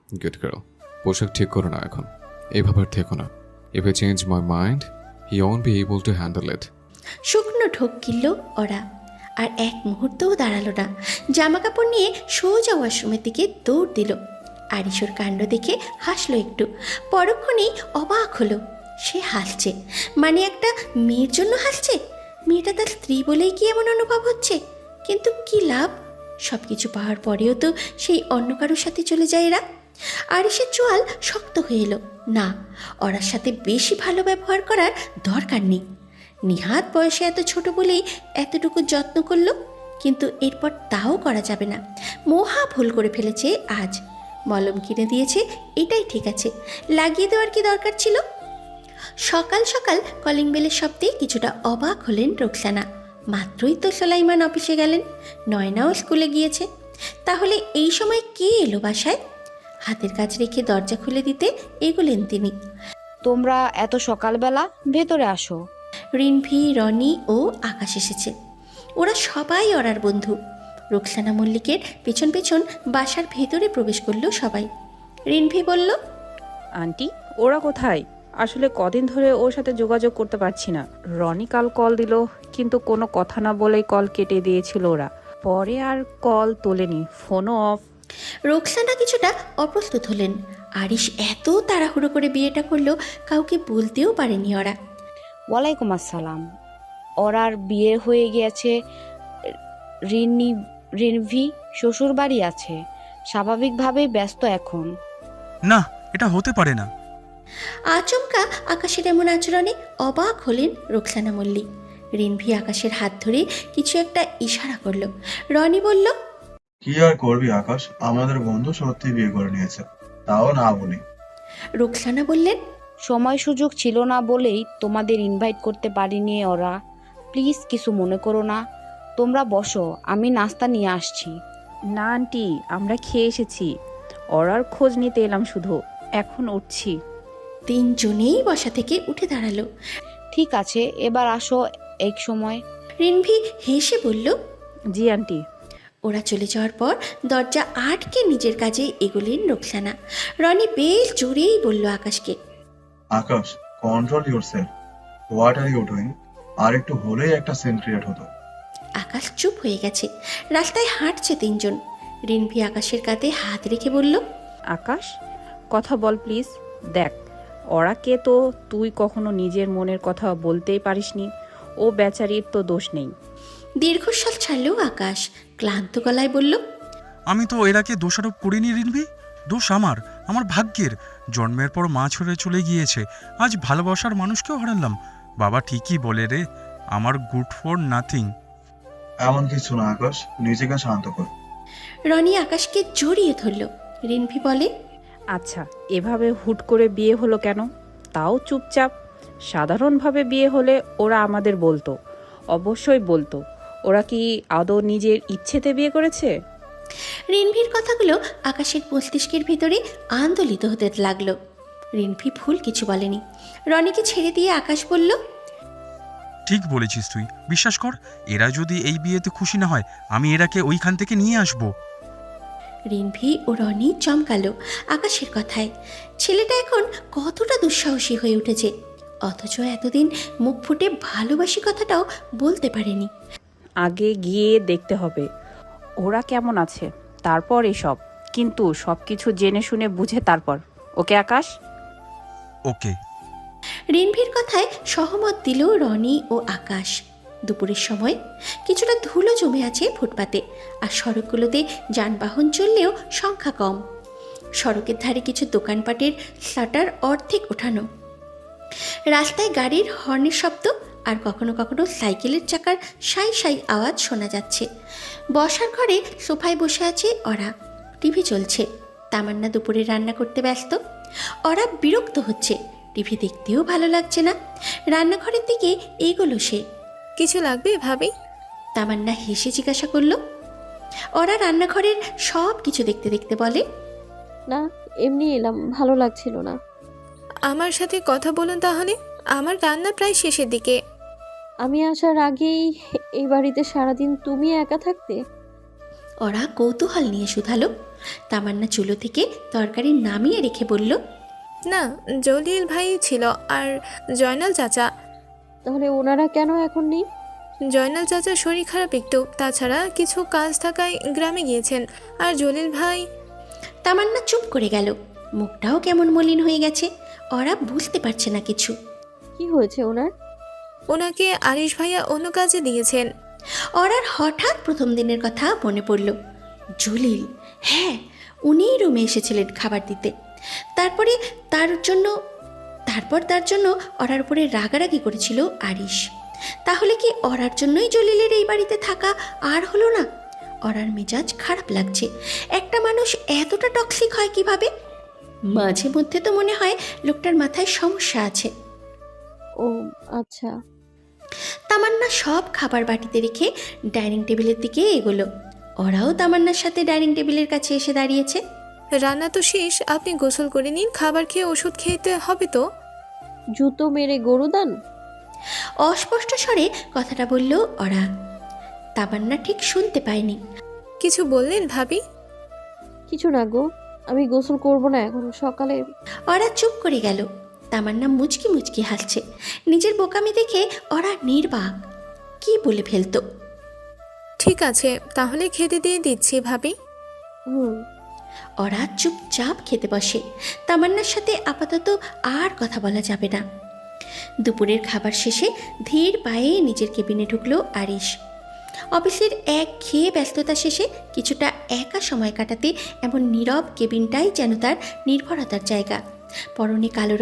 Good girl. পোশাক ঠিক করো না এখন, এভাবে আর থেকো না। If I change my mind he won't be able to handle ইট। শুকনো ঢোক গিলল ওরা, আর এক মুহূর্তও দাঁড়ালো না। জামা কাপড় নিয়ে সোজা ওয়াশরুমের দিকে দৌড় দিল। আরিশোর কাণ্ড দেখে হাসলো একটু, পরক্ষণেই অবাক হলো। সে হাসছে, মানে একটা মেয়ের জন্য হাসছে। মেয়েটা তার স্ত্রী বলেই কি এমন অনুভব হচ্ছে? কিন্তু কি লাভ? সব কিছু পাওয়ার পরেও তো সেই অন্য কারোর সাথে চলে যায় এরা। আরিশের চোয়াল শক্ত হয়ে এলো। না, ওরার সাথে বেশি ভালো ব্যবহার করার দরকার নেই। নিহাত বয়সে এত ছোট বলেই এতটুকু যত্ন করলো, কিন্তু এরপর তাও করা যাবে না। মহা ভুল করে ফেলেছে আজ। মলম কিনে দিয়েছে, এটাই ঠিক আছে, লাগিয়ে দেওয়ার কি দরকার ছিল? সকাল সকাল কলিং বেলের শব্দে কিছুটা অবাক হলেন রোকসানা। মাত্রই তো সোলাইমান অফিসে গেলেন, নয়নাও স্কুলে গিয়েছে। তাহলে এই সময় কে এলো বাসায়? হাতের কাজ রেখে দরজা খুলে দিতে এগোলেন তিনি। তোমরা এত সকালবেলা, ভেতরে আসো। রিনভি, রনি ও আকাশ এসেছে। ওরা সবাই ওরার বন্ধু। রোকসানা মল্লিকের পেছন পেছন বাসার ভেতরে প্রবেশ করলো সবাই। রিনভি বলল, আন্টি, ওরা কোথায়? আসলে কদিন ধরে ওর সাথে যোগাযোগ করতে পারছি না। রনি কাল কল দিল, কিন্তু কোনো কথা না বলেই কল কেটে দিয়েছিল ওরা। পরে আর কল তোলেনি, ফোনও অফ। রোকসানা কিছুটা অপ্রস্তুত হলেন। আরিশ এত তাড়াহুড়ো করে বিয়েটা করলো, কাউকে বলতেও পারেনি ওরা। ওয়ালাইকুম আসসালাম। ওরার বিয়ে হয়ে গিয়েছে। রিনভি শ্বশুর বাড়ি আছে, স্বাভাবিকভাবেই ব্যস্ত এখন। না, এটা হতে পারে না। আচমকা আকাশের এমন আচরণে অবাক হলেন রোকসানা মল্লিক। রিনভি আকাশের হাত ধরে কিছু একটা ইশারা করলো। রনি বলল, কি আর করবি আকাশ, আমাদের বন্ধু সত্যি বিয়ে করে নিয়েছে, তাও না বলি। রোকসানা বললেন, সময় সুযোগ ছিল না বলেই তোমাদের ইনভাইট করতে পারিনি ওরা। প্লিজ কিছু মনে করো না। তোমরা বসো, আমি নাস্তা নিয়ে আসছি। না আন্টি, আমরা খেয়ে এসেছি। ওরার খোঁজ নিতে এলাম শুধু, এখন উঠছি। তিনজনেই বসা থেকে উঠে দাঁড়ালো। ঠিক আছে, এবার আসো এক সময়। রিনভি হেসে বলল। জি আন্টি। ওরা চলে যাওয়ার পর দরজা আটকে নিজের কাজে এগোলেন রোকসানা। রনি বেশ জোরেই বলল আকাশকে, Akash, control yourself. What are you doing? আর একটু হলেই একটা সিন ক্রিয়েট হতো। আকাশ চুপ হয়ে গেছে। রাস্তায় হাঁটছে তিনজন। রিনভি আকাশের কাঁধে হাত রেখে বলল, আকাশ, কথা বল প্লিজ। দেখ, ওরাকে তো তুই কখনো নিজের মনের কথা বলতেই পারিসনি। ও বেচারির তো দোষ নেই। দীর্ঘশ্বাস ছাড়লেও আকাশ ক্লান্ত গলায় বলল, আমি তো এরাকে দোষারোপ করিনি রিনভি। দোষ আমার, আমার ভাগ্যের। জন্মের পর মা ছেড়ে চলে গিয়েছে, আজ ভালোবাসার মানুষকেও হারালাম। বাবা ঠিকই বলে রে, আমার গুড ফর নাথিং। এমন কিছু না আকাশ, নিজেকে শান্ত কর। রনি আকাশকে জড়িয়ে ধরল। রিনভি বলে, আচ্ছা, এভাবে হুট করে বিয়ে হলো কেন? তাও চুপচাপ। সাধারণভাবে বিয়ে হলে ওরা আমাদের বলতো, অবশ্যই বলতো। ওরা কি আদৌ নিজের ইচ্ছেতে বিয়ে করেছে? রিনভির কথাগুলো আকাশের মস্তিষ্কের ভিতরে আন্দোলিত হতে লাগলো। রিনভি ভুল কিছু বলেনি। রনিকে ছেড়ে দিয়ে আকাশ বলল, ঠিক বলেছিস তুই, বিশ্বাস কর। এরা যদি এই বিয়েতে খুশি না হয়, আমি এরাকে ওইখান থেকে নিয়ে আসবো। রিনভি ও রনি চমকালো আকাশের কথায়। ছেলেটা এখন কতটা দুঃসাহসী হয়ে উঠেছে, অথচ এতদিন মুখ ফুটে ভালোবাসি কথাটাও বলতে পারেনি। আগে গিয়ে দেখতে হবে ওরা কেমন আছে, তারপর এসব। কিন্তু সব কিছু জেনে শুনে বুঝে তারপর। ওকে আকাশ? ওকে। রিনভির কথায় সহমত দিল রনি ও আকাশ। দুপুরের সময় কিছুটা ধুলো জমে আছে ফুটপাতে, আর সড়কগুলোতে যানবাহন চললেও সংখ্যা কম। সড়কের ধারে কিছু দোকানপাটের শাটার অর্ধেক ওঠানো। রাস্তায় গাড়ির হর্নের শব্দ, আর কখনো কখনো সাইকেলের চাকার সাই সাই আওয়াজ শোনা যাচ্ছে। বসার ঘরে সোফায় বসে আছে ওরা, টিভি চলছে। তামান্না দুপুরে রান্না করতে ব্যস্ত। ওরা বিরক্ত হচ্ছে, টিভি দেখতেও ভালো লাগছে না। রান্নাঘরের দিকে এগোলো সে। কিছু লাগবে ভাবি? তামান্না হেসে জিজ্ঞাসা করলো। ওরা রান্নাঘরের সব কিছু দেখতে দেখতে বলে, না, এমনি এলাম, ভালো লাগছিল না। আমার সাথে কথা বলুন তাহলে, আমার রান্না প্রায় শেষের দিকে। আমি আসার আগেই এই বাড়িতে সারাদিন তুমি একা থাকতে? ওরা কৌতূহল নিয়ে শুধালো। তামান্না চুলো থেকে তরকারি নামিয়ে রেখে বলল, না, জলিল ভাই ছিল আর জয়নাল চাচা। তাহলে ওনারা কেন এখন নেই? জয়নাল চাচার শরীর খারাপ একটু, তাছাড়া কিছু কাজ থাকায় গ্রামে গিয়েছেন। আর জলিল ভাই। তামান্না চুপ করে গেল, মুখটাও কেমন মলিন হয়ে গেছে। ওরা বুঝতে পারছে না কিছু। কি হয়েছে ওনার? ওনাকে আরিশ ভাইয়া অন্য কাজে দিয়েছেন। ওরার হঠাৎ প্রথম দিনের কথা মনে পড়ল। জলিল, হ্যাঁ, উনিই রুমে এসেছিলেন খাবার দিতে। তারপর তার জন্য ওরার উপরে রাগারাগি করেছিল আরিশ। তাহলে কি ওরার জন্যই জলিলের এই বাড়িতে থাকা আর হলো না? ওরার মেজাজ খারাপ লাগছে। একটা মানুষ এতটা টক্সিক হয় কিভাবে? মাঝে মধ্যে তো মনে হয় লোকটার মাথায় সমস্যা আছে। ও আচ্ছা। তামান্না সব খাবার বাটিতে রেখে ডাইনিং টেবিলের দিকে এগোলো। ওরাও তামান্নার সাথে ডাইনিং টেবিলের কাছে এসে দাঁড়িয়েছে। রান্না তো শেষ, আপনি গোসল করে নিন, খাবার খেয়ে ওষুধ খেতে হবে তো। জুতো মেরে গরু দান? অস্পষ্ট স্বরে কথাটা বলল ওরা। তামান্না ঠিক শুনতে পায়নি। কিছু বললেন ভাবি? কিছু না গো, আমি গোসল করব না এখন, সকালে। ওরা চুপ করে গেল। তামান্না মুচকি মুচকি হাসছে। নিজের বোকামি দেখে ওরা নির্বাক। কি বলে ফেলতো। ঠিক আছে, তাহলে খেতে দিয়ে দিচ্ছি ভাবি। হুম। ওরা চুপচাপ খেতে বসে। তামান্নার সাথে আপাতত আর কথা বলা যাবে না। দুপুরের খাবার শেষে ধীর পায়ে নিজের কেবিনে ঢুকলো আরিশ। অফিসের খেয়ে ব্যস্ততা শেষে কিছুটা একা সময় কাটাতে এমন নীরব কেবিনটাই যেন তার নির্ভরতার জায়গা। পরনে কালো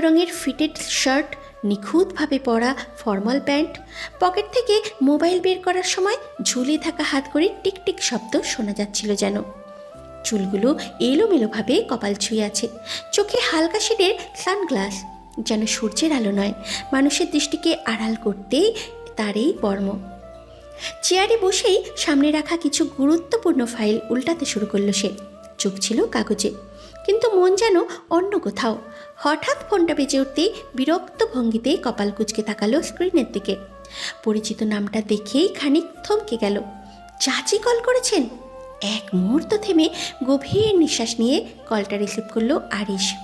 রঙের ফিটেড শার্ট, নিখুঁতভাবে পরা ফর্মাল প্যান্ট। পকেট থেকে মোবাইল বের করার সময় ঝুলে থাকা হাতঘড়ির টিকটিক শব্দ শোনা যাচ্ছিল যেন। চুলগুলো এলোমেলোভাবে কপাল ছুঁয়ে আছে। চোখে হালকা শেডের সানগ্লাস, যেন সূর্যের আলো নয়, মানুষের দৃষ্টিকে আড়াল করতেই তার এই বর্ম। চেয়ারে বসেই সামনে রাখা কিছু গুরুত্বপূর্ণ ফাইল উল্টাতে শুরু করলো সে। চোখ ছিল কাগজে, কিন্তু মন যেন অন্য কোথাও। হঠাৎ ফোনটা বেজে উঠতেই বিরক্ত ভঙ্গিতে কপাল কুঁচকে তাকালো স্ক্রিনের দিকে। পরিচিত নামটা দেখেই খানিক থমকে গেল। চাচি কল করেছেন। এক মুহূর্ত থেমে গভীর নিঃশ্বাস নিয়ে কলটা রিসিভ করলো আরিশ।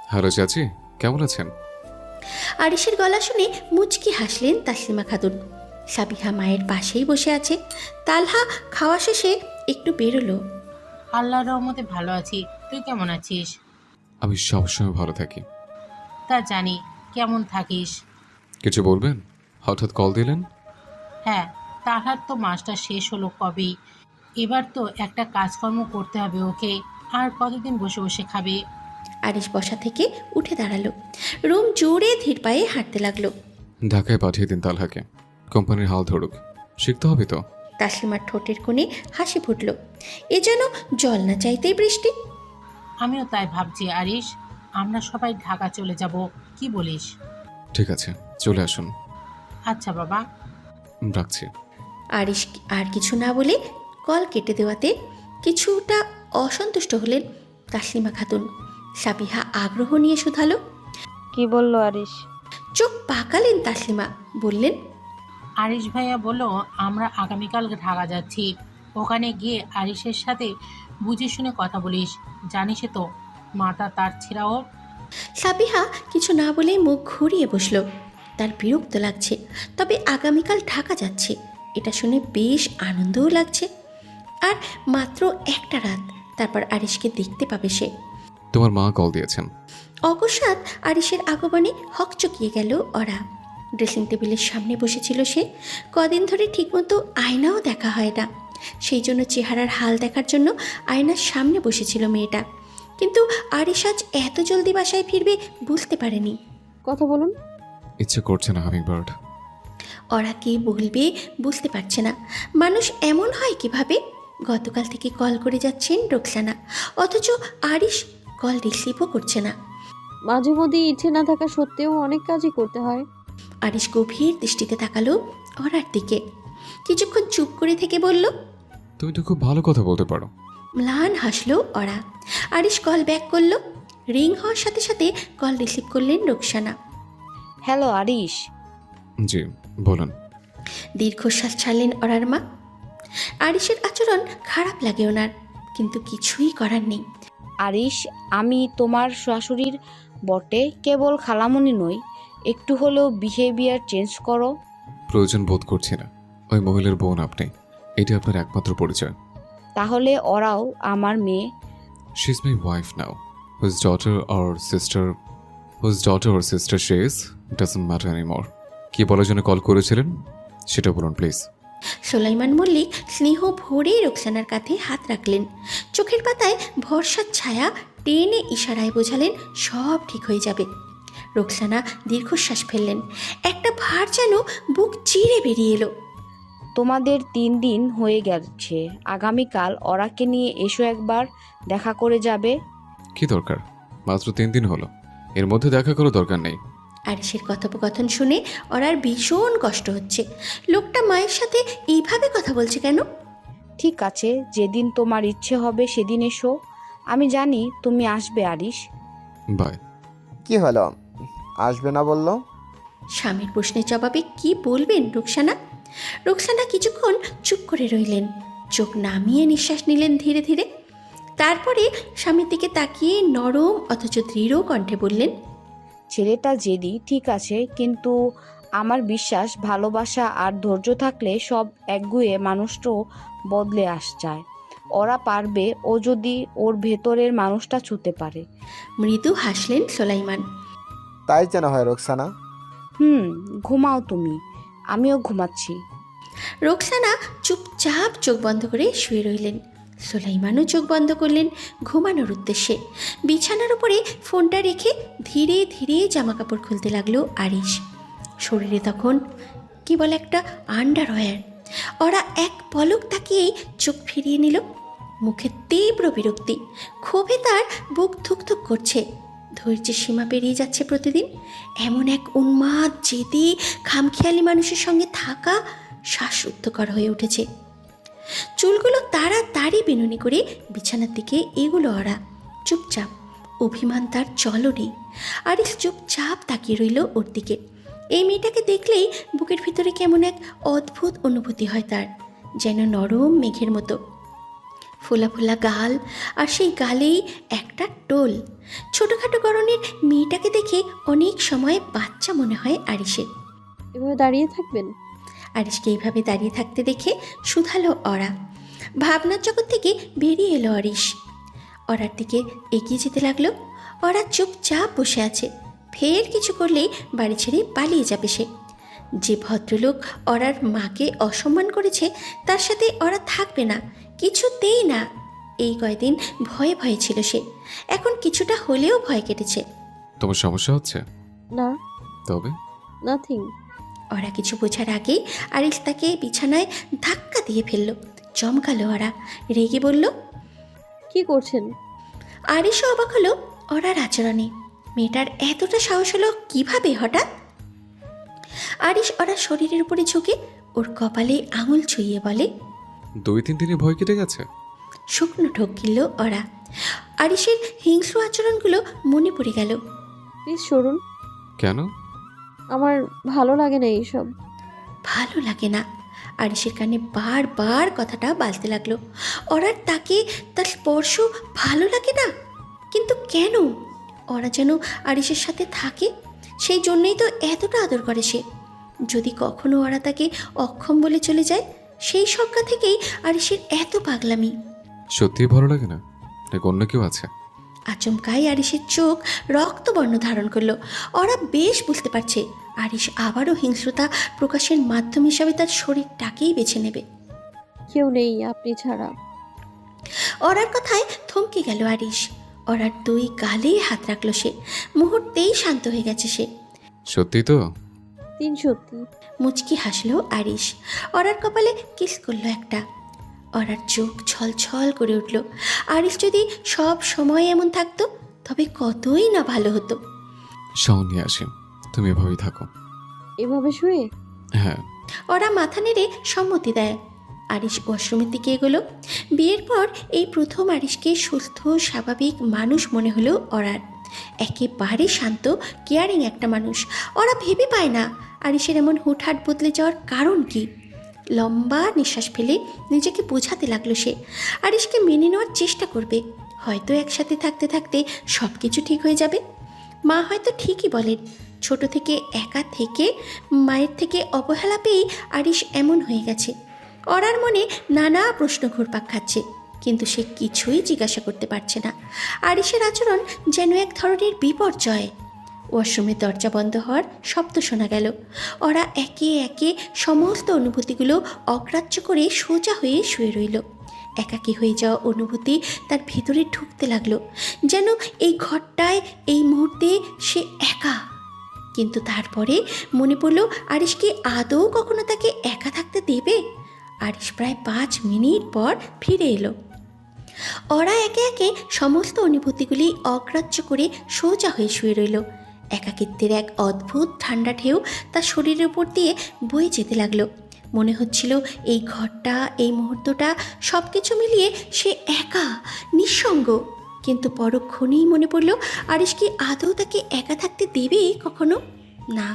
হ্যালো চাচি, কেমন আছেন? আরিশের গলা শুনে মুচকি হাসলেন তাসলিমা খাতুন। সাবিহা মায়ের পাশেই বসে আছে। তালহা খাওয়া শেষে একটু বেরোলো। আল্লাহর রহমতে ভালো আছি, তুই কেমন আছিস? আমি সবসময় ভালো থাকি। তা জানি, কেমন থাকিস? কিছু বলবেন? হঠাৎ কল দিলেন? হ্যাঁ, তাহার তো মাসটা শেষ হলো কবেই। এবার তো একটা কাজকর্ম করতে হবে ওকে। আর কতদিন বসে বসে খাবে? আরিশ বসা থেকে উঠে দাঁড়ালো। রুম জোরে ধীর পায়ে হাঁটতে লাগলো। ঢাকায় পাঠিয়ে দিন তালহাকে, কোম্পানির হাল ধরুক। শিখতে হবে তো। তাসলিমার ঠোঁটের কোণে হাসি ফুটল। এ যেন জল না চাইতেই বৃষ্টি। আমিও তাই ভাবছি আরিশ, আমরা সবাই ঢাকা চলে যাব, কি বলিস? ঠিক আছে, চলে আসুন। আচ্ছা বাবা, রাখছি। আরিশ আর কিছু না বলে কল কেটে দেওয়াতে কিছুটা অসন্তুষ্ট হলেন তাসলিমা খাতুন। সাবিহা আগ্রহ নিয়ে শুধালো। কি বললো আরিশ? চোখ পাকালেন তাসলিমা, বললেন, আরিশ ভাইয়া বললো আমরা আগামীকাল ঢাকা যাচ্ছি। ওখানে গিয়ে আরিশের সাথে বুঝে শুনে কথা বলিস, জানিস তো মাথা তার ছেঁড়া ওর। সাবিহা কিছু না বলে মুখ ঘুরিয়ে বসলো। তার বিরক্ত লাগছে, তবে আগামীকাল ঢাকা যাচ্ছে এটা শুনে বেশ আনন্দও লাগছে। আর মাত্র একটা রাত, তারপর আরিশকে দেখতে পাবে সে। তোমার মা কল দিয়েছেন। অকস্মাৎ আরিশের আগমনে হকচকিয়ে গেল ওরা। ড্রেসিং টেবিলের সামনে বসেছিল সে। কদিন ধরে ঠিকমতো আয়নাও দেখা হয় না, সেই জন্য চেহারার হাল দেখার জন্য আয়নার সামনে বসেছিল মেয়েটা। কিন্তু আরিশ আজ এত জলদি বাসায় ফিরবে বুঝতে পারেনি। কথা বলুন। ইচ্ছে করছে না হামিংবার্ড। ওরা কি বলবে বুঝতে পারছে না। মানুষ এমন হয় কিভাবে? গতকাল থেকে কল করে যাচ্ছেন রোকসানা, অথচ আরিশ কল রিসিভও করছে না। মাঝে মধ্যে ইচ্ছে না থাকা সত্ত্বেও অনেক কাজই করতে হয়। আরিশ গভীর দৃষ্টিতে তাকালো ওরার দিকে। কিছুক্ষণ চুপ করে থেকে বলল, তুমি তো খুব ভালো কথা বলতে পারো। ম্লান হাসলো ওরা। আরিশ কল ব্যাক করলো। রিং হওয়ার সাথে সাথে কল রিসিভ করলেন রোকসানা। হ্যালো আরিশ। জি বলুন। দীর্ঘশ্বাস ছাড়লেন ওরার মা। আরিশের আচরণ খারাপ লাগে ওনার, কিন্তু কিছুই করার নেই। আরিশ, আমি তোমার শাশুড়ির বটে, কেবল খালামণি নই। একটু হলেও বিহেভিয়ার চেঞ্জ করো। প্রয়োজন বোধ করছি না। ওই মহিলার বোন আপনি, এটি আপনার একমাত্র পরিচয়। তাহলে ওরাও আমার মেয়ে। She is my wife now. Whose daughter or sister she is doesn't matter anymore. কি বলার জন্য কল করেছিলেন সেটা বলুন প্লিজ। সোলাইমান মল্লিক স্নেহ ভরে রোকসানার কাঁধে হাত রাখলেন, চোখের পাতায় ভরসার ছায়া টেনে ইশারায় বোঝালেন সব ঠিক হয়ে যাবে। রোকসানা দীর্ঘশ্বাস ফেললেন, একটা ভার যেন বুক চিরে বেরিয়ে এলো। তোমাদের 3 দিন হয়ে গেছে, আগামীকাল ওরাকে নিয়ে এসো, একবার দেখা করে যাবে। কি দরকার? মাত্র 3 দিন হলো, এর মধ্যে দেখা করার দরকার নেই। আরিশের কথোপকথন শুনে ওরার ভীষণ কষ্ট হচ্ছে। লোকটা মায়ের সাথে এইভাবে কথা বলছে কেন? ঠিক আছে, যেদিন তোমার ইচ্ছে হবে সেদিন এসো। আমি জানি তুমি আসবে আরিশ। বাই। কি হলো, আসবে না বললো? স্বামীর প্রশ্নের জবাবে কি বলবেন রোকসানা? রোকসানা কিছুক্ষণ চুপ করে রইলেন, চোখ নামিয়ে নিঃশ্বাস নিলেন ধীরে ধীরে। তারপরে স্বামীর দিকে তাকিয়ে নরম অথচ দৃঢ় কণ্ঠে বললেন, ছেলেটা জেদি ঠিক আছে, কিন্তু আমার বিশ্বাস ভালোবাসা আর ধৈর্য থাকলে সব একগুঁয়ে মানুষটাও বদলে যায়। ওরা পারবে, ও যদি ওর ভেতরের মানুষটা ছুঁতে পারে। মৃদু হাসলেন সোলাইমান। তাই যেন হয় রোকসানা। ঘুমাও তুমি, আমিও ঘুমাচ্ছি। রোকসানা চুপচাপ চোখ বন্ধ করে শুয়ে রইলেন। সোলাইমানও চোখ বন্ধ করলেন ঘুমানোর উদ্দেশ্যে। বিছানার উপরে ফোনটা রেখে ধীরে ধীরে জামাকাপড় খুলতে লাগলো আরিশ। শরীরে তখন কেবল একটা আন্ডারওয়্যার। ওরা এক পলক তাকিয়েই চোখ ফিরিয়ে নিল। মুখে তীব্র বিরক্তি, ক্ষোভে তার বুক ধুকধুক করছে। ধৈর্যের সীমা পেরিয়ে যাচ্ছে প্রতিদিন। এমন এক উন্মাদ জেদি খামখেয়ালি মানুষের সঙ্গে থাকা শ্বাসরুদ্ধকর হয়ে উঠেছে। চুলগুলো তাড়াতাড়ি বিনুনি করে বিছানার দিকে এগুলো ওরা চুপচাপ, অভিমান তার চলনে। আরিশ চুপচাপ তাকিয়ে রইল ওর দিকে। এই মেয়েটাকে দেখলেই বুকের ভিতরে কেমন এক অদ্ভুত অনুভূতি হয় তার, যেন নরম মেঘের মতো। ফোলা ফোলা গাল, আর সেই গালেই একটা টোল। ছোটোখাটো গড়নের মেয়েটাকে দেখে অনেক সময় বাচ্চা মনে হয় আরিশের। এভাবে দাঁড়িয়ে থাকবেন? আরিশকে এইভাবে দাঁড়িয়ে থাকতে দেখে শুধালো ওরা। ভাবনার জগৎ থেকে বেরিয়ে এলো আরিশ। ওরার দিকে এগিয়ে যেতে লাগলো। ওরা চুপচাপ বসে আছে, ফের কিছু করলেই বাড়ি ছেড়ে পালিয়ে যাবে সে। যে ভদ্রলোক ওরার মাকে অসম্মান করেছে তার সাথে ওরা থাকবে না, কিছুতেই না। এই কয়দিন ভয়ে ভয়ে ছিল সে, এখন কিছুটা হলেও ভয় কেটেছে। তোমার সমস্যা হচ্ছে? না, তবে নাথিং। ওরা কিছু বোঝার আগেই আরিশ তাকে বিছানায় ধাক্কা দিয়ে ফেললো। চমকালো ওরা, রেগে বলল, কি করছেন? আরিশও অবাক হলো ওরার আচরণে। মেয়েটার এতটা সাহস হলো কিভাবে হঠাৎ? আরিশ ওরা শরীরের উপরে ঝুঁকে ওর কপালে আঙুল ছুঁয়ে বলে, 2-3 দিনে ভয় কেটে গেছে। শুকনো ঢোক গিলল ওরা। আরিশের হিংস্র আচরণগুলো মনে পড়ে গেল। প্লিজ সরুন। কেন? আমার ভালো লাগে না এইসব। ভালো লাগে না? আরিশের কানে বারবার কথাটা বাজতে লাগলো। ওরার তাকে তার স্পর্শ ভালো লাগে না, কিন্তু কেন? ওরা যেন আরিশের সাথে থাকে, সেই জন্যই তো এতটা আদর করে সে। যদি কখনো ওরা তাকে অক্ষম বলে চলে যায়, সেই সংজ্ঞা থেকেই আরিশের এত পাগলামি। সত্যিই ভালো লাগে না, নাকি অন্য কেউ আছে? আচমকাই আরিশের চোখ রক্তবর্ণ ধারণ করলো। ওরা বেশ বুঝতে পারছে আরিশ আবারও হিংস্রতা প্রকাশের মাধ্যম হিসাবে তার শরীরটাকেই বেছে নেবে। কেউ নেই আপনি ছাড়া। ওরার কথায় থমকে গেল আরিশ। ওরার 2 গালে হাত রাখলো সে। মুহূর্তেই শান্ত হয়ে গেছে সে। সত্যি তো? 3 সত্যি। মুচকি হাসলো আরিশ। ওরার কপালে কিস করলো একটা। ওরার চোখ ছলছল করে উঠল। আরিশ যদি সব সময় এমন থাকতো তবে কতই না ভালো হতো। শাওন নিয়ে আসি, তুমি এভাবেই থাকো। এভাবে শুয়ে? হ্যাঁ। ওরা মাথা নেড়ে সম্মতি দেয়। আরিশ ওয়াশরুমের দিকে এগোলো। বিয়ের পর এই প্রথম আরিশকে সুস্থ স্বাভাবিক মানুষ মনে হলো ওরার। একেবারে শান্ত কেয়ারিং একটা মানুষ। ওরা ভেবে পায় না আরিশের এমন হুটহাট বদলে যাওয়ার কারণ কি। লম্বা নিঃশ্বাস ফেলে নিজেকে বোঝাতে লাগলো সে আরিশকে মেনে নেওয়ার চেষ্টা করবে। হয়তো একসাথে থাকতে থাকতে সব কিছু ঠিক হয়ে যাবে। মা হয়তো ঠিকই বলেন, ছোট থেকে একা থেকে মায়ের থেকে অবহেলা পেয়েই আরিশ এমন হয়ে গেছে। অরার মনে নানা প্রশ্ন ঘুরপাক খাচ্ছে, কিন্তু সে কিছুই জিজ্ঞাসা করতে পারছে না। আরিশের আচরণ যেন এক ধরনের বিপর্যয়। ওয়াশরুমের দরজা বন্ধ হওয়ার শব্দ শোনা গেল। ওরা একে একে সমস্ত অনুভূতিগুলো অগ্রাহ্য করে সোজা হয়ে শুয়ে রইল। একাকী হয়ে যাওয়া অনুভূতি তার ভেতরে ঢুকতে লাগলো, যেন এই ঘরটায় এই মুহূর্তে সে একা। কিন্তু তারপরে মনে পড়ল, আরিশ কি আদৌ কখনো তাকে একা থাকতে দেবে? আরিশ প্রায় 5 মিনিট পর ফিরে এলো। ওরা একে একে সমস্ত অনুভূতিগুলি অগ্রাহ্য করে সোজা হয়ে শুয়ে রইল। একাকিত্বের এক অদ্ভুত ঠান্ডা ঢেউ তার শরীরের উপর দিয়ে বয়ে যেতে লাগলো। মনে হচ্ছিল এই ঘরটা, এই মুহূর্তটা, সব কিছু মিলিয়ে সে একা, নিঃসঙ্গ। কিন্তু পরক্ষণেই মনে পড়ল, আরিশ কি আদৌ তাকে একা থাকতে দেবে কখনো? না,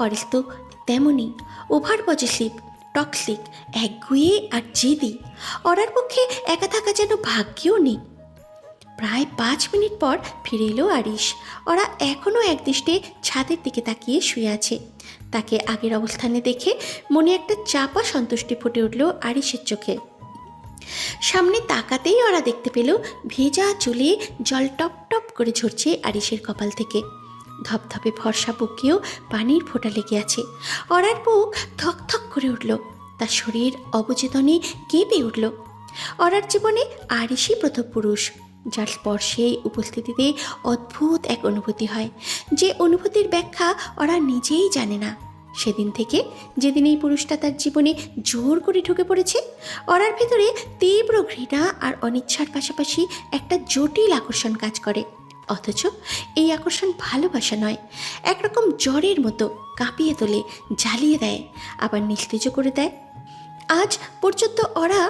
অরিশ তো তেমনই, ওভার পজিটিভ, টক্সিক, একগুঁয়ে আর জেদি। ওরার পক্ষে একা থাকা যেন ভাগ্যেও নেই। প্রায় 5 মিনিট পর ফিরে এলো আরিশ। ওরা এখনও একদৃষ্টে ছাদের দিকে তাকিয়ে শুয়ে আছে। তাকে আগের অবস্থানে দেখে মনে একটা চাপা সন্তুষ্টি ফুটে উঠল আরিশের চোখে। সামনে তাকাতেই ওরা দেখতে পেল ভেজা চুলে জল টপ টপ করে ঝরছে আরিশের কপাল থেকে। ধপধপে ফর্সা বুকেও পানির ফোঁটা লেগে আছে। ওরার বুক থকথক করে উঠল, তার শরীর অবচেতনে কেঁপে উঠল। ওরার জীবনে আরিশই প্রথম পুরুষ, যার স্পর্শে, উপস্থিতিতে অদ্ভুত এক অনুভূতি হয়, যে অনুভূতির ব্যাখ্যা ওরা নিজেই জানে না। সেদিন থেকে যেদিন এই পুরুষটা তার জীবনে জোর করে ঢুকে পড়েছে, ওরার ভেতরে তীব্র ঘৃণা আর অনিচ্ছার পাশাপাশি একটা জটিল আকর্ষণ কাজ করে। অথচ এই আকর্ষণ ভালোবাসা নয়, একরকম জ্বরের মতো কাঁপিয়ে তোলে, জ্বালিয়ে দেয়, আবার নিস্তেজ করে দেয়। আজ পর্যন্ত ওরা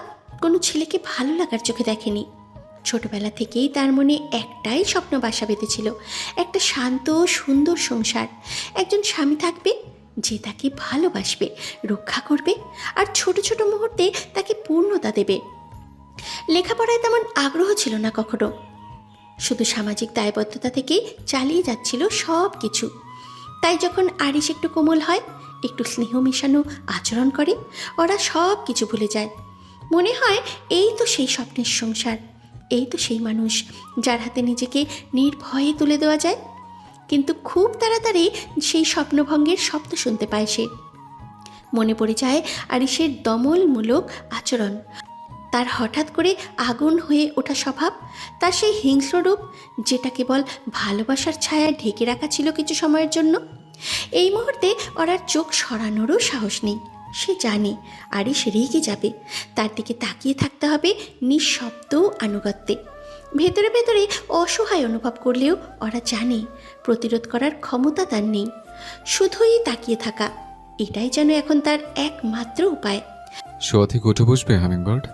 কোনো ছেলেকে ভালো লাগার চোখে দেখেনি। ছোটবেলা থেকেই তার মনে একটাই স্বপ্ন বাসা বেঁধেছিল, একটা শান্ত সুন্দর সংসার, একজন স্বামী থাকবে যে তাকে ভালোবাসবে, রক্ষা করবে আর ছোট ছোট মুহূর্তে তাকে পূর্ণতা দেবে। লেখাপড়ায় তেমন আগ্রহ ছিল না কখনো, শুধু সামাজিক দায়বদ্ধতা থেকেই চালিয়ে যাচ্ছিল সব কিছু। তাই যখন আরিশ একটু কোমল হয়, একটু স্নেহ মেশানো আচরণ করে, ওরা সব কিছু ভুলে যায়। মনে হয় এই তো সেই স্বপ্নের সংসার, এই তো সেই মানুষ যার হাতে নিজেকে নির্ভয়ে তুলে দেওয়া যায়। কিন্তু খুব তাড়াতাড়ি সেই স্বপ্নভঙ্গের শব্দ শুনতে পায় সে। মনে পড়ে যায় আরিশের দমনমূলক আচরণ, তার হঠাৎ করে আগুন হয়ে ওঠা স্বভাব, তার সেই হিংস্র রূপ, যেটা কেবল ভালোবাসার ছায়ায় ঢেকে রাখা ছিল কিছু সময়ের জন্য। এই মুহূর্তে ওর আর চোখ সরানোরও সাহস নেই। সে জানে আরিশ রেগে যাবে, তার দিকে তাকিয়ে থাকতে হবে নিঃশব্দ আনুগত্যে। ভেতরে ভেতরে অসহায় অনুভব করলেও ওরা জানে প্রতিরোধ করার ক্ষমতা তার নেই। শুধুই তাকিয়ে থাকা, এটাই যেন এখন তার একমাত্র উপায়। শোয়া থেকে উঠে বসবে হামিংবার্ড?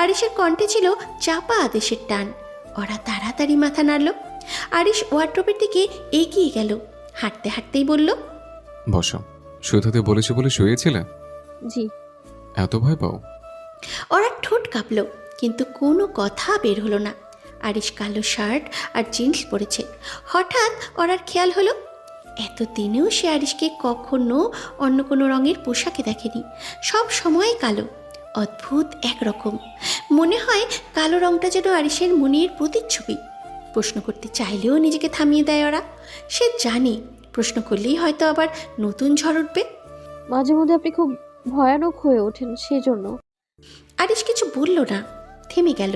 আরিশের কণ্ঠে ছিল চাপা আদেশের টান। ওরা তাড়াতাড়ি মাথা নাড়ল। আরিশ ওয়ার্ড্রোবের দিকে এগিয়ে গেল, হাঁটতে হাঁটতেই বলল, বসো। শুধুতে বলেছি বলে শুয়েছিলে? জি। এত ভয় পাও? ওরা ঠোঁট কাঁপল, কিন্তু কোনো কথা বের হলো না। আরিশ কালো শার্ট আর জিন্স পরেছে। হঠাৎ ওরার খেয়াল হলো, এতদিনেও সে আরিশকে কখনো অন্য কোনো রঙের পোশাকে দেখেনি। সব সময় কালো, অদ্ভুত একরকম। মনে হয় কালো রঙটা যেন আরিশের মনের প্রতিচ্ছবি। প্রশ্ন করতে চাইলেও নিজেকে থামিয়ে দেয় ওরা। সে জানে প্রশ্ন করলেই হয়তো আবার নতুন ঝড় উঠবে। মাঝে মধ্যে আপনি খুব ভয়ানক হয়ে ওঠেন, সেজন্য। আরিশ কিছু বলল না, থেমে গেল।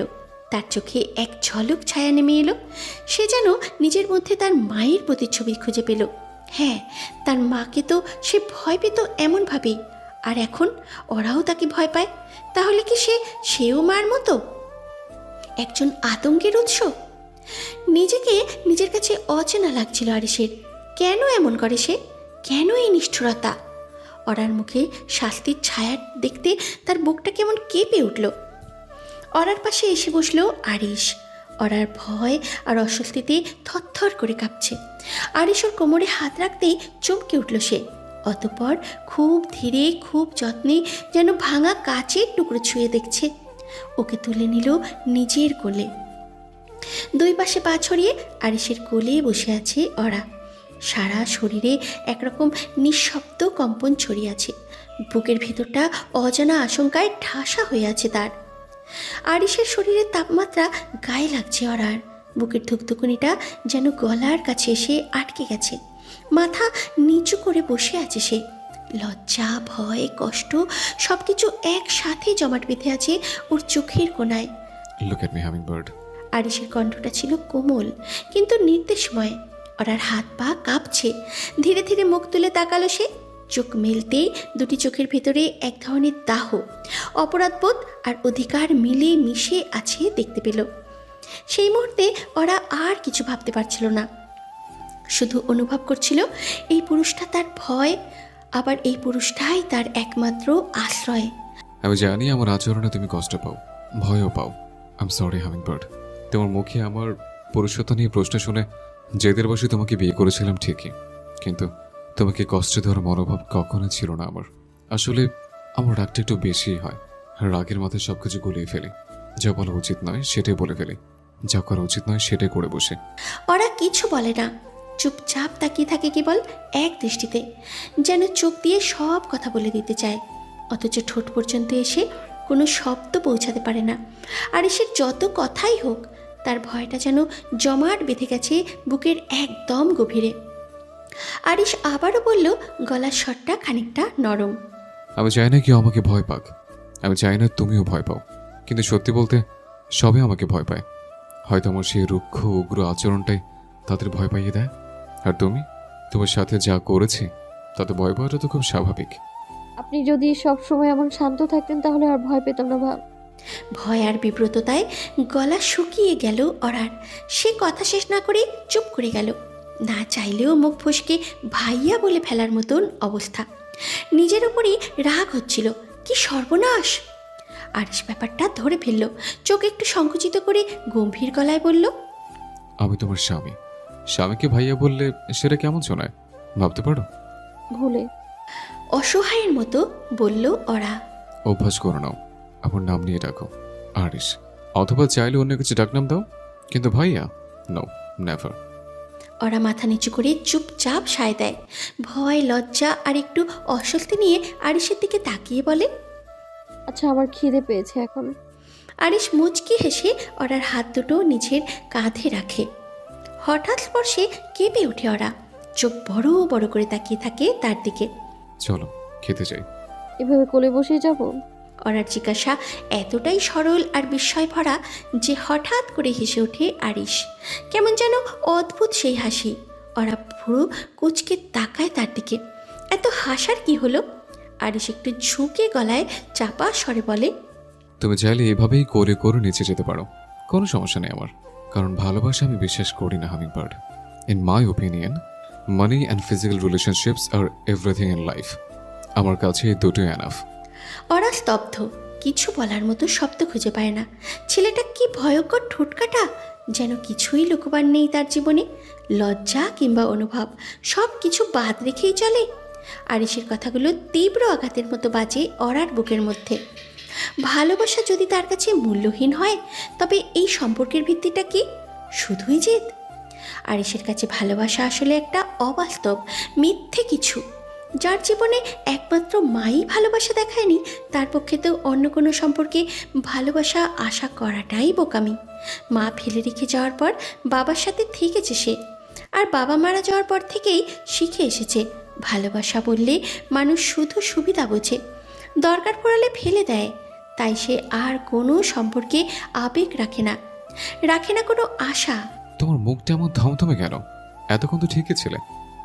তার চোখে এক ঝলক ছায়া নেমে এলো। সে যেন নিজের মধ্যে তার মায়ের প্রতিচ্ছবি খুঁজে পেল। হ্যাঁ, তার মাকে তো সে ভয় পেত এমনভাবেই, আর এখন ওরাও তাকে ভয় পায়। তাহলে কি সেও মার মতো একজন আতঙ্কের উৎস? নিজেকে নিজের কাছে অচেনা লাগছিল আরিশের। কেন এমন করে সে? কেন এই নিষ্ঠুরতা? ওরার মুখে শাস্তির ছায়া দেখতে তার বুকটা কেমন কেঁপে উঠল। ওরার পাশে এসে বসলো আরিশ। ওরার ভয় আর অস্বস্তিতে থরথর করে কাঁপছে। আরিশ ওর কোমরে হাত রাখতেই চমকে উঠল সে। অতঃপর খুব ধীরে খুব যত্নে যেন ভাঙা কাচের টুকরো ছুঁয়ে দেখছে। ওকে তুলে নিল নিজের কোলে। দুই পাশে পা ছড়িয়ে আরিশের কোলে বসে আছে ওরা। সারা শরীরে একরকম নিঃশব্দ কম্পন ছড়িয়ে আছে। বুকের ভিতরটা অজানা আশঙ্কায় ঠাসা হয়ে আছে তার। আরিশের শরীরের তাপমাত্রা গায়ে লাগছে ওরার। বুকের ধুকধুকুনিটা যেন গলার কাছে এসে আটকে গেছে। মাথা নিচু করে বসে আছে সে। লজ্জা, ভয়, কষ্ট সব কিছু একসাথে জমাট বেঁধে আছে ওর চোখের কোণায়। Look at me hummingbird. আরিশের কণ্ঠটা ছিল কোমল কিন্তু নির্দেশময়। ওরার হাত পা কাঁপছে। ধীরে ধীরে মুখ তুলে তাকালো সে। চোখ মেলতেই দুটি চোখের ভেতরে এক ধরনের দাহ, অপরাধবোধ আর অধিকার মিলে মিশে আছে দেখতে পেল। সেই মুহূর্তে ওরা আর কিছু ভাবতে পারছিল না, শুধু অনুভব করছিল এই পুরুষটা তার ভয়, আবার এই পুরুষটাই তার একমাত্র আশ্রয়। আমি জানি আমার আচরণে তুমি কষ্ট পাও, ভয়ও পাও। I am sorry hummingbird. তোমার মুখে আমার পুরুষত্ব নিয়ে প্রশ্ন শুনে জেদের বসে তোমাকে বিয়ে করেছিলাম ঠিকই, কিন্তু তোমাকে কষ্ট দেওয়ার মনোভাব কখনো ছিল না আমার। আসলে আমার রাগটা একটু বেশি হয়। রাগের মাথায় সব কিছু গুলিয়ে ফেলি। যা বলা উচিত নয় সেটাই বলে ফেলি, যা করা উচিত নয় সেটাই করে বসে। ওরা কিছু বলে না, চুপচাপ তাকিয়ে থাকে কেবল এক দৃষ্টিতে, যেন চোখ দিয়ে সব কথা বলে দিতে চায়, অথচ ঠোঁট পর্যন্ত এসে কোনো শব্দ পৌঁছাতে পারে না। আরিশের যত কথাই হোক, তার ভয়টা যেন জমাট বেঁধে গেছে বুকের একদম গভীরে। আরিশ আবারও বলল, গলার স্বরটা খানিকটা নরম। আমি চাই না কেউ আমাকে ভয় পাক, আমি চাই না তুমিও ভয় পাও, কিন্তু সত্যি বলতে সবে আমাকে ভয় পায়। হয়তো আমার সেই রুক্ষ উগ্র আচরণটাই তাদের ভয় পাইয়ে দেয়। আর তুমি, তোমার সাথে যা করেছি তাতে ভয় পাওয়াটা তো খুব স্বাভাবিক। আপনি যদি সব সময় এমন শান্ত থাকতেন তাহলে আর ভয় পেতাম না ভাব। ভয় আর বিব্রততায় গলা শুকিয়ে গেল ওরার। সে কথা শেষ না করে চুপ করে গেল। না চাইলেও মুখ ফসকে ভাইয়া বলে ফেলার মতন অবস্থা। নিজের উপরই রাগ হচ্ছিল। কি সর্বনাশ! আরিশ ব্যাপারটা ধরে ফেলল। চোখ একটু সংকুচিত করে গম্ভীর গলায় বলল, আমি তোমার স্বামী, স্বামীকে ভাইয়া বললে সেটা কেমন শোনায় ভাবতে পারো? ভুলে। অসহায়ের মতো বলল ওরা। অভ্যাস করে নাও, আমার নাম নিয়ে ডাকো আরিশ, অথবা চাইলে অন্য কিছু ডাকনাম দাও, কিন্তু ভাইয়া নো, নেভার। ওরা মাথা নিচু করে চুপচাপ সায় দেয়। ভয়, লজ্জা আর একটু অস্বস্তি নিয়ে আরিশের দিকে তাকিয়ে বলে, আচ্ছা আমার খিদে পেয়েছে এখন। আরিশ মুচকি হেসে ওরার হাত দুটো নিজের কাঁধে রাখে। হঠাৎ স্পর্শে কেঁপে ওঠে ওরা। চোখ বড় বড় করে তাকিয়ে থাকে তার দিকে। চলো খেতে যাই। এভাবে কোলে বসে যাব? ওরার জিজ্ঞাসা এতটাই সরল আর বিস্ময় ভরা যে হঠাৎ করে হেসে ওঠে আরিশ। কেমন যেন অদ্ভুত সেই হাসি। ওরা পুরো কুচকে তাকায় তার দিকে। এত হাসার কি হলো? আরিশ একটু ঝুঁকে গলায় চাপা স্বরে বলে, তুমি চাইলে এভাবেই করে করে নিচে যেতে পারো, কোনো সমস্যা নেই আমার। কারণ ভালোবাসা আমি বিশ্বাস করি না hummingbird. In my opinion, money and physical relationships আর এভরিথিং ইন লাইফ। আমার কাছে এই দুটোই এনাফ। ওরা স্তব্ধ, কিছু বলার মতো শব্দ খুঁজে পায় না। ছেলেটা কি ভয়ঙ্কর ঠোঁটকাটা, যেন কিছুই লুকোবার নেই তার জীবনে। লজ্জা কিংবা অনুভব সব কিছু বাদ রেখেই চলে। আরিশের কথাগুলো তীব্র আঘাতের মতো বাজে ওরার বুকের মধ্যে। ভালোবাসা যদি তার কাছে মূল্যহীন হয়, তবে এই সম্পর্কের ভিত্তিটা কি? শুধুই জেদ? আরিশের কাছে ভালোবাসা আসলে একটা অবাস্তব, মিথ্যে কিছু। যার জীবনে একমাত্র মাই ভালোবাসা দেখায়নি, তার পক্ষে তো অন্য কোনো সম্পর্কে ভালোবাসা আশা করাটাই বোকামি। মা ফেলে রেখে যাওয়ার পর বাবার সাথে থেকেছে সে, আর বাবা মারা যাওয়ার পর থেকেই শিখে এসেছে ভালোবাসা বললে মানুষ শুধু সুবিধা বোঝে, দরকার পড়ালে ফেলে দেয়। তাই সে আর কোনো সম্পর্কে আবেগ রাখে না কোনো আশা। তোমার মুখটা এমন থমথমে কেন? এতক্ষণ তো ঠিকই ছিলে,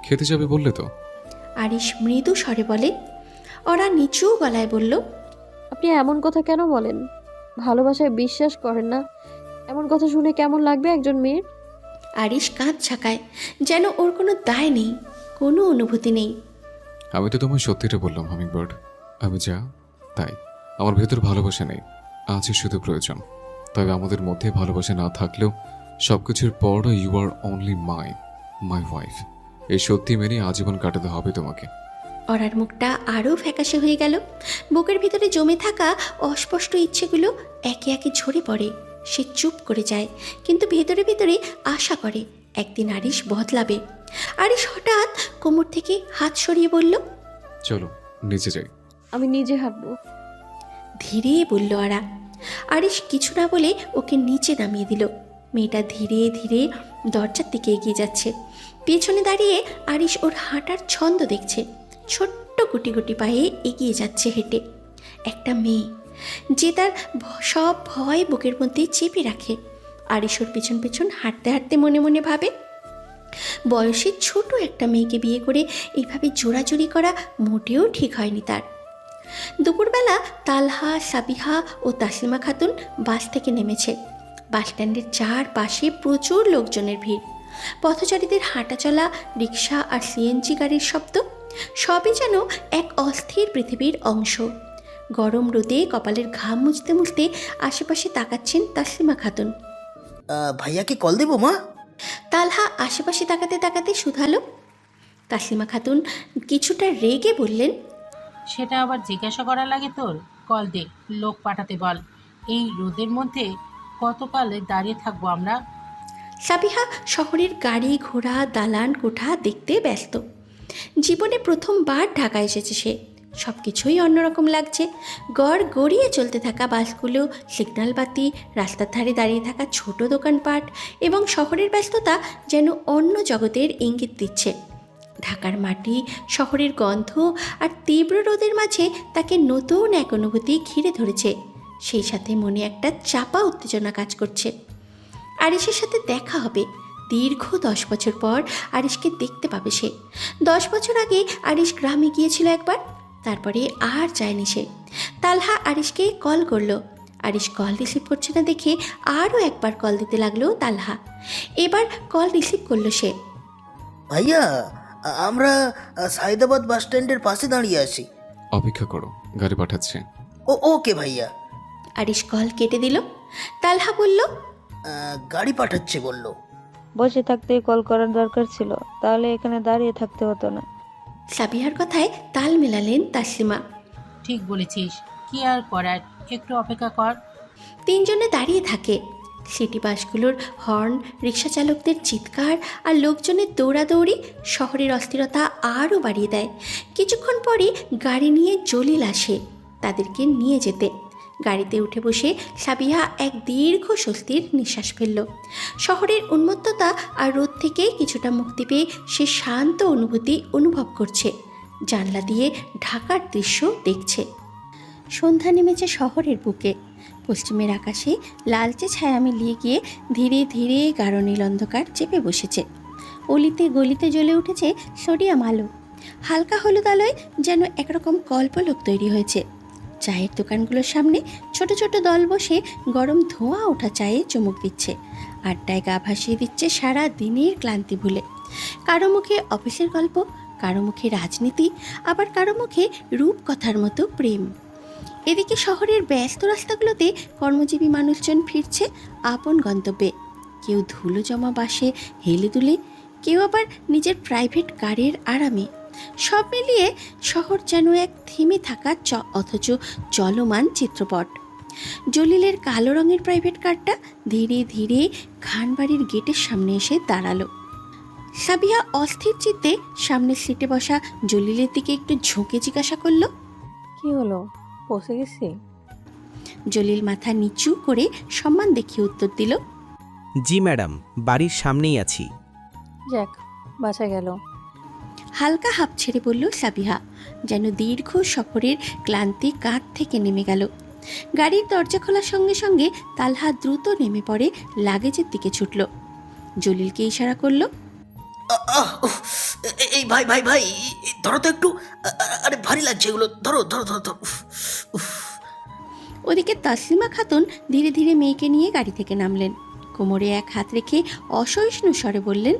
খেতে যাবে বললে তো। আরিশ মৃদু স্বরে বলে। ওরা নিচু গলায় বলল, আপনি এমন কথা কেন বলেন? ভালোবাসায় বিশ্বাস করেন না? এমন কথা শুনে কেমন লাগবে একজন মেয়ের? আরিশ কাঁধ ঝাঁকায়, যেন ওর কোনো দায় নেই, কোনো অনুভূতি নেই। আমি তো তোমার সত্যিটা বললাম হামিংবার্ড। আমি যা তাই, আমার ভেতর ভালোবাসা নেই, আছে শুধু প্রয়োজন। তবে আমাদের মধ্যে ভালোবাসা না থাকলেও সব কিছুর পরও you are only my wife. এই সত্যি মেনে আজীবন কাটাতে হবে তোমাকে। অরার মুখটা আরও ফ্যাকাশে হয়ে গেল। বুকের ভিতরে জমে থাকা অস্পষ্ট ইচ্ছেগুলো একে একে ঝরে পড়ে। সে চুপ করে যায়, কিন্তু ভেতরে ভেতরে আশা করে একদিন আরিশ বদলাবে। আরিশ হঠাৎ কোমর থেকে হাত সরিয়ে বলল, চলো নিচে যাই। আমি নিজে হাঁটবো। ধীরে বলল আরা। আরিশ কিছু না বলে ওকে নিচে নামিয়ে দিল। মেয়েটা ধীরে ধীরে দরজার দিকে এগিয়ে যাচ্ছে। পেছনে দাঁড়িয়ে আরিশ ওর হাঁটার ছন্দ দেখছে। ছোট্ট গুটি গুটি পায়ে এগিয়ে যাচ্ছে হেঁটে। একটা মেয়ে যে তার সব ভয় বুকের মধ্যে চেপে রাখে। আরিশ ওর পেছন পেছন হাঁটতে হাঁটতে মনে মনে ভাবে, বয়সে ছোট একটা মেয়েকে বিয়ে করে এইভাবে জোরাজুরি করা মোটেও ঠিক হয়নি তার। দুপুরবেলা তালহা, সাবিহা ও তাসলিমা খাতুন বাস থেকে নেমেছে। বাসস্ট্যান্ডের চারপাশে প্রচুর লোকজনের ভিড়। পথচারীদের হাঁটাচলা, রিক্সা আর সিএনজি গাড়ির শব্দ, সবই যেন এক অস্থির পৃথিবীর অংশ। গরম রোদে কপালের ঘাম মুছতে মুছতে আশেপাশে তাকাচ্ছেন তাসলিমা খাতুন। ভাইয়াকে কল দেবো মা? তালহা আশেপাশে তাকাতে তাকাতে শুধালো। তাসলিমা খাতুন কিছুটা রেগে বললেন, সেটা আবার জিজ্ঞাসা করা লাগে তোর? কল দে, লোক পাঠাতে বল। এই রোদের মধ্যে কতকাল দাঁড়িয়ে থাকবো আমরা? সাবিহা শহরের গাড়ি ঘোড়া, দালান কোঠা দেখতে ব্যস্ত। জীবনে প্রথমবার ঢাকা এসেছে সে। সব কিছুই অন্যরকম লাগছে। গড় গড়িয়ে চলতে থাকা বাসগুলো, সিগন্যাল বাতি, রাস্তার ধারে দাঁড়িয়ে থাকা ছোট দোকানপাট এবং শহরের ব্যস্ততা যেন অন্য জগতের ইঙ্গিত দিচ্ছে। ঢাকার মাটি, শহরের গন্ধ আর তীব্র রোদের মাঝে তাকে নতুন এক অনুভূতি ঘিরে ধরেছে। সেই সাথে মনে একটা চাপা উত্তেজনা কাজ করছে। আরিশের সাথে দেখা হবে। দীর্ঘ 10 বছর পর আরিশকে দেখতে পাবে সে। 10 বছর আগে আরিশ গ্রামে গিয়েছিল একবার, তারপরে আর যায়নি সে। তালহা আরিশকে কল করলো। আরিশ কল রিসিভ করছে না দেখে আরও একবার কল দিতে লাগলো তালহা। এবার কল রিসিভ করলো সে। ভাইয়া, আমরা সাইদাবাদ বাস স্ট্যান্ডের পাশে দাঁড়িয়ে আছি। অপেক্ষা করো, গাড়ি পাঠাচ্ছে। ওকে ভাইয়া। আরিশ কল কেটে দিল। তালহা বলল, গাড়ি পাঠাচ্ছে বললো। বসে থাকতে কল করার দরকার ছিল, তাহলে এখানে দাঁড়িয়ে থাকতে হতো না। সাবিহার কথায় তাল মেলালেন তাসলিমা। ঠিক বলেছিস, কি আর করার, একটু অপেক্ষা কর। তিনজনে দাঁড়িয়ে থাকে। সিটি বাসগুলোর হর্ন, রিক্সা চালকদের চিৎকার আর লোকজনের দৌড়াদৌড়ি শহরের অস্থিরতা আরও বাড়িয়ে দেয়। কিছুক্ষণ পরই গাড়ি নিয়ে জলিল আসে তাদেরকে নিয়ে যেতে। গাড়িতে উঠে বসে সাবিহা এক দীর্ঘ স্বস্তির নিঃশ্বাস ফেলল। শহরের উন্মত্ততা আর রোদ থেকে কিছুটা মুক্তি পেয়ে সে শান্ত অনুভূতি অনুভব করছে। জানলা দিয়ে ঢাকার দৃশ্য দেখছে। সন্ধ্যা নেমেছে শহরের বুকে। পশ্চিমের আকাশে লালচে ছায়া মিলিয়ে গিয়ে ধীরে ধীরে গাঢ় নীল অন্ধকার চেপে বসেছে। অলিতে গলিতে জ্বলে উঠেছে সোডিয়াম আলো। হালকা হলুদ আলোয় যেন একরকম কল্পলোক তৈরি হয়েছে। চায়ের দোকানগুলোর সামনে ছোট ছোট দল বসে গরম ধোঁয়া ওঠা চায়ে চুমুক দিচ্ছে। আড্ডায় গা ভাসিয়ে দিচ্ছে সারা দিনের ক্লান্তি ভুলে। কারো মুখে অফিসের গল্প, কারো মুখে রাজনীতি, আবার কারো মুখে রূপকথার মতো প্রেম। এদিকে শহরের ব্যস্ত রাস্তাগুলোতে কর্মজীবী মানুষজন ফিরছে আপন গন্তব্যে। কেউ ধুলো জমা বাসে হেলে দুলে, কেউ আবার নিজের প্রাইভেট কারের আরামে। সব মিলিয়ে শহর যেন এক থেমে থাকা অথচ চলমান চিত্রপট। জলিলের কালো রঙের প্রাইভেট কারটা ধীরে ধীরে খানবাড়ির গেটের সামনে এসে দাঁড়ালো। সাবিহা অস্থির চিত্তে সামনের সিটে বসা জলিলের দিকে একটু ঝুঁকে জিজ্ঞাসা করলো, কি হলো, বসে গেছি? জলিল মাথা নিচু করে সম্মান দেখিয়ে উত্তর দিল, জি ম্যাডাম, বাড়ির সামনেই আছি। যাক, বাঁচা গেল। হালকা হাঁপ ছেড়ে বলল সাবিহা, যেন দীর্ঘ সফরের ক্লান্তি কাঁধ থেকে নেমে গেল। গাড়ির দরজা খোলার সঙ্গে সঙ্গে তালহা দ্রুত নেমে পড়ে লাগেজের দিকে ছুটল। জলিলকে ইশারা করলো, এই ভাই ভাই ভাই, ধরো তো একটু। আরে ভারী লাগছে এগুলো, ধরো ধরো ধরো ধরো। ওদিকে তাসলিমা খাতুন ধীরে ধীরে মেয়েকে নিয়ে গাড়ি থেকে নামলেন। কোমরে এক হাত রেখে অসহিষ্ণু স্বরে বললেন,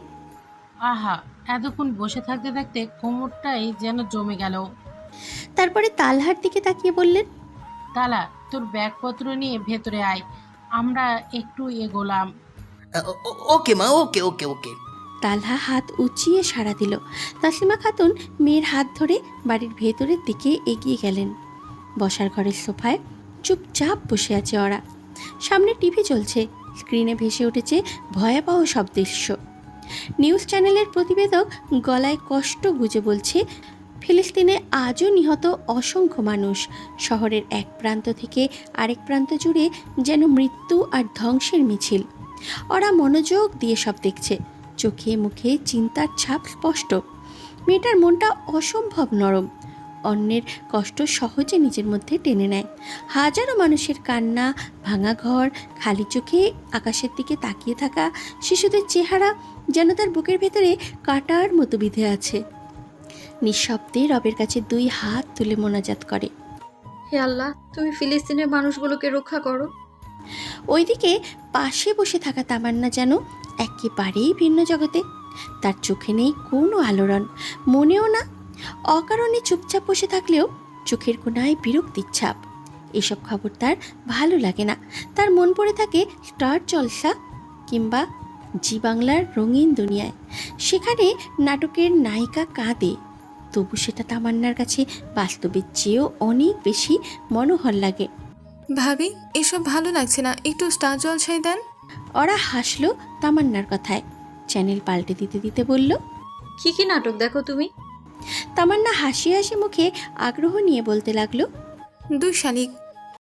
আহা, এতক্ষণ বসে থাকতে থাকতে কোমরটাই যেন জমে গেল। তারপরে তালহার দিকে তাকিয়ে বললেন, তালা, তোর ব্যাগপত্র নিয়ে ভেতরে আয়, আমরা একটু এগোলাম। ওকে মা, ওকে ওকে ওকে। তালহা হাত উঁচিয়ে সাড়া দিল। তাসলিমা খাতুন মেয়ের হাত ধরে বাড়ির ভেতরের দিকে এগিয়ে গেলেন। বসার ঘরের সোফায় চুপচাপ বসে আছে ওরা। সামনে টিভি চলছে, স্ক্রিনে ভেসে উঠেছে ভয়াবহ সব দৃশ্য। নিউজ চ্যানেলের প্রতিবেদক গলায় কষ্ট গুজে বলছে, ফিলিস্তিনে আজও নিহত অসংখ্য মানুষ। শহরের এক প্রান্ত থেকে আরেক প্রান্ত জুড়ে যেন মৃত্যু আর ধ্বংসের মিছিল। ওরা মনোযোগ দিয়ে সব দেখছে, চোখে মুখে চিন্তার ছাপ স্পষ্ট। মেয়েটার মনটা অসম্ভব নরম, অন্যের কষ্ট সহজে নিজের মধ্যে টেনে নেয়। হাজারো মানুষের কান্না, ভাঙা ঘর, খালি চোখে আকাশের দিকে তাকিয়ে থাকা শিশুদের চেহারা যেন তার বুকের ভেতরে কাটার মতো বিঁধে আছে। নিঃশব্দে রবের কাছে 2 হাত তুলে মোনাজাত করে, হে আল্লাহ, তুমি ফিলিস্তিনের মানুষগুলোকে রক্ষা করো। ওইদিকে পাশে বসে থাকা তামান্না যেন একেবারেই ভিন্ন জগতে। তার চোখে নেই কোনো আলোড়ন, মনেও না। অকারণে চুপচাপ বসে থাকলেও চোখের কোনায় বিরক্তির ছাপ। এসব খবর তার ভালো লাগে না। তার মন পড়ে থাকে স্টার জলসা কিংবা জি বাংলার রঙিন দুনিয়ায়। সেখানে নাটকের নায়িকা কাঁদে, তবু সেটা তামান্নার কাছে বাস্তবের চেয়েও অনেক বেশি মনোহর লাগে। ভাবি, এসব ভালো লাগছে না, একটু স্টার জলসায় দেন। ওরা হাসলো তামান্নার কথায়, চ্যানেল পাল্টে দিতে দিতে বলল, কি কি নাটক দেখো তুমি? তামান্না হাসি হাসি মুখে আগ্রহ নিয়ে বলতে লাগলো, 2 শালিক,